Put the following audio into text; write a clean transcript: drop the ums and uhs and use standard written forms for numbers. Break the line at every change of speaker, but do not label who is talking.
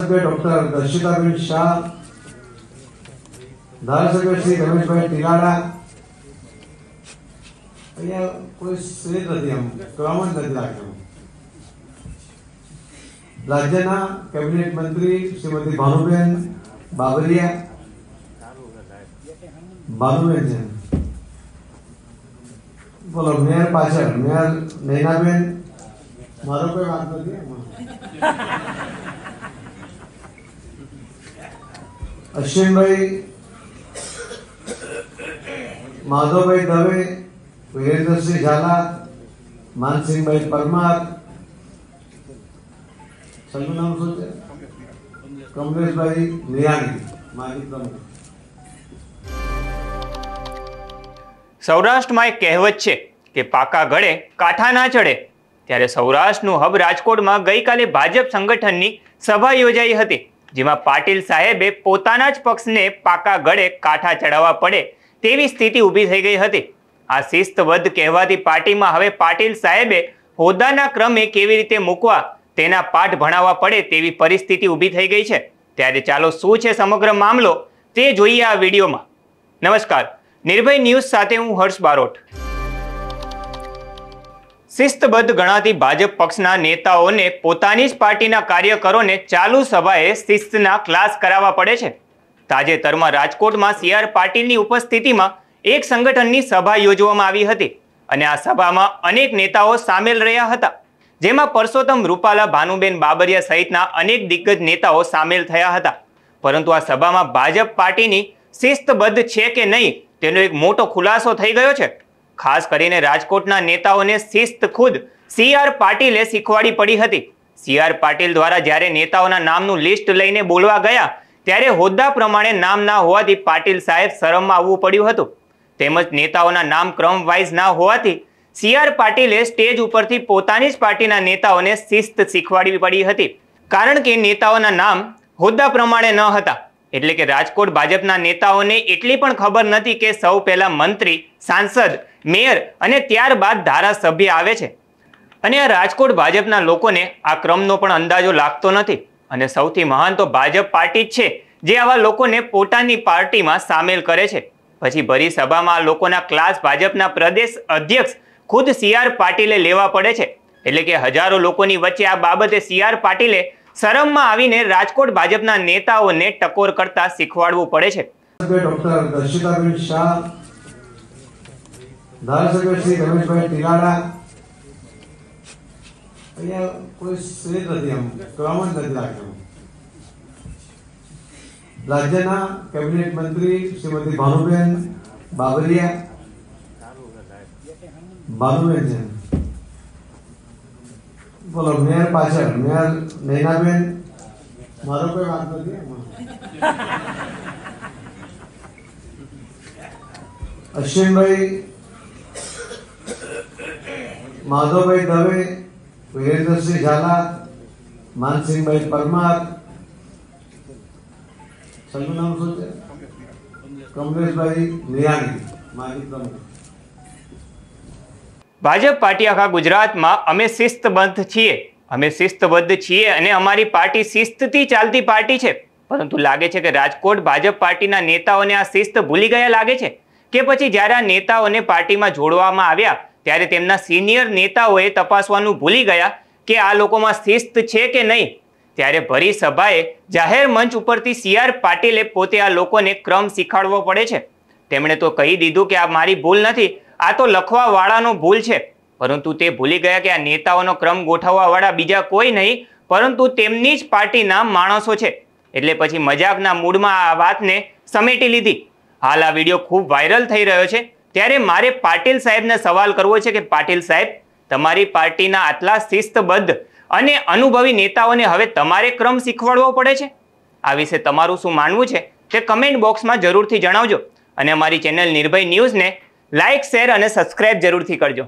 Doctor Darshitaben Shah, धारासभ्य Shri Rameshbhai Tilada, અહીંયા કોઈ શ્રેય નથી, આમ ક્રમ જ નથી રાખ્યો. રાજ્યના કેબિનેટ મંત્રી શ્રીમતી ભાનુબેન બાબરિયા, ભાનુબેન છે, બોલો. મેયર પાછળ મેયર નૈનાબેન, મારો કોઈ વાત નથી. અશ્વિનભાઈ, માધવભાઈ દવે, વીરેન્દ્રસિંહ ઝાલા, માનસિંહભાઈ પરમાર, છેલ્લું નામ શું છે? કમલેશભાઈ નિયાણી, માજી પ્રમુખ.
સૌરાષ્ટ્રમાં એક કહેવત છે કે પાકા ગળે કાંઠા ના ચડે. ત્યારે સૌરાષ્ટ્રનું હબ રાજકોટમાં ગઈકાલે ભાજપ સંગઠનની સભા યોજાઈ હતી, જેમાં પાટીલ સાહેબે પોતાના જ પક્ષને પાકા ગળે કાંઠા ચડાવવા પડે તેવી સ્થિતિ ઊભી થઈ ગઈ હતી. આ શિસ્તબદ્ધ કહેવાતી પાર્ટીમાં હવે પાટીલ સાહેબે હોદ્દાના ક્રમે કેવી રીતે મૂકવા તેના પાઠ ભણાવવા પડે તેવી પરિસ્થિતિ ઊભી થઈ ગઈ છે. ત્યારે ચાલો શું છે સમગ્ર મામલો તે જોઈએ આ વિડીયોમાં. નમસ્કાર, નિર્ભય ન્યૂઝ સાથે હું હર્ષ બારોટ. શિસ્તબદ્ધ ગણાતી ભાજપ પક્ષના નેતાઓને પોતાની જ પાર્ટીના કાર્યકરોને ચાલુ સભાએ શિસ્તના ક્લાસ કરાવવા પડે છે. તાજેતરમાં રાજકોટમાં CR પાટીલની ઉપસ્થિતિમાં એક સંગઠનની સભા યોજવામાં આવી હતી અને આ સભામાં અનેક નેતાઓ સામેલ રહ્યા હતા, જેમાં પરસોત્તમ રૂપાલા, ભાનુબેન બાબરિયા સહિતના અનેક દિગ્ગજ નેતાઓ સામેલ થયા હતા. પરંતુ આ સભામાં ભાજપ પાર્ટીની શિસ્તબદ્ધ છે કે નહીં તેનો એક મોટો ખુલાસો થઈ ગયો છે. ખાસ કરીને રાજકોટના નેતાઓને શિસ્ત ખુદ CR પાટીલે શીખવાડી પડી હતી. CR પાટીલ દ્વારા જ્યારે નેતાઓના નામનું લિસ્ટ લઈને બોલવા ગયા ત્યારે હોદ્દા પ્રમાણે નામ ના હોવાથી પાટીલ સાહેબ શરમમાં આવવું પડ્યું હતું. તેમજ નેતાઓના નામ ક્રમ વાઇઝ ના હોવાથી CR પાટીલે સ્ટેજ ઉપરથી પોતાની જ પાર્ટીના નેતાઓને શિસ્ત શીખવાડવી પડી હતી, કારણ કે નેતાઓના નામ હોદ્દા પ્રમાણે ન હતા. એટલે કે રાજકોટ ભાજપના નેતાઓને એટલી પણ ખબર નથી કે સૌ પહેલા મંત્રી, સાંસદ, મેયર અને ત્યારબાદ ધારાસભ્ય આવે છે. અને આ રાજકોટ ભાજપના લોકોને આ ક્રમનો પણ અંદાજો લાગતો નથી. અને સૌથી મહાન તો ભાજપ પાર્ટી જ છે, જે આવા લોકોને પોતાની પાર્ટીમાં સામેલ કરે છે. પછી ભરી સભામાં આ લોકોના ક્લાસ ભાજપના પ્રદેશ અધ્યક્ષ ખુદ CR પાટીલે લેવા પડે છે. એટલે કે હજારો લોકોની વચ્ચે આ બાબતે CR પાટીલે શરમમાં આવીને રાજકોટ ભાજપના નેતાઓને ટકોર કરતા શીખવાડવું પડે છે.
ડોક્ટર દર્શિતાબેન શાહ, ધારાસભ્ય શ્રી રમેશભાઈ ટીલાડા, અહીંયા કોઈ શ્રેય નથી, આમ ક્રમ જ નથી રાખ્યો. રાજ્યના કેબિનેટ મંત્રી શ્રીમતી ભાનુબેન બાબરિયા, ભાનુબેન છે, બોલો. મેયર પાછળ મેયર નૈનાબેન, મારો કોઈ વાત નથી. અશ્વિનભાઈ, માધવભાઈ દવે, વીરેન્દ્રસિંહ ઝાલા, માનસિંહભાઈ પરમાર, છેલ્લું નામ શું છે? કમલેશભાઈ નિયાણી, માજી પ્રમુખ.
ભાજપ પાર્ટી આખા ગુજરાતમાં અમે શિસ્તબદ્ધ છીએ અને અમારી પાર્ટી શિસ્તથી ચાલતી પાર્ટી છે. પરંતુ લાગે છે કે રાજકોટ ભાજપ પાર્ટીના નેતાઓને આ શિસ્ત ભૂલી ગયા લાગે છે, કે પછી જ્યારે આ નેતાઓને પાર્ટીમાં જોડવામાં આવ્યા ત્યારે તેમના સિનિયર નેતાઓએ તપાસવાનું ભૂલી ગયા કે આ લોકોમાં શિસ્ત છે કે નહીં. ત્યારે ભરી સભાએ જાહેર મંચ ઉપરથી CR પાટીલે પોતે આ લોકોને ક્રમ શીખવાડવો પડે છે. તેમણે તો કહી દીધું કે આ મારી ભૂલ નથી, આ તો લખવા વાળાનો ભૂલ છે. પરંતુ તે ભૂલી ગયા કે આ નેતાઓનો ક્રમ ગોઠવવા વાળા બીજા કોઈ નહીં પરંતુ તેમની જ પાર્ટીના માણસો છે. એટલે પછી મજાકના મૂડમાં આ વાતને સમેટી લીધી. હાલ આ વિડીયો ખૂબ વાયરલ થઈ રહ્યો છે. ત્યારે મારે પાટીલ સાહેબને સવાલ કરવો છે કે પાટીલ સાહેબ, તમારી પાર્ટીના આટલા શિસ્તબદ્ધ અને અનુભવી નેતાઓને હવે તમારે ક્રમ શીખવાડવો પડે છે. આ વિશે તમારું શું માનવું છે તે કમેન્ટ બોક્સમાં જરૂરથી જણાવજો અને અમારી ચેનલ નિર્ભય ન્યૂઝને લાઇક, શેર અને સબસ્ક્રાઇબ જરૂરથી કરજો.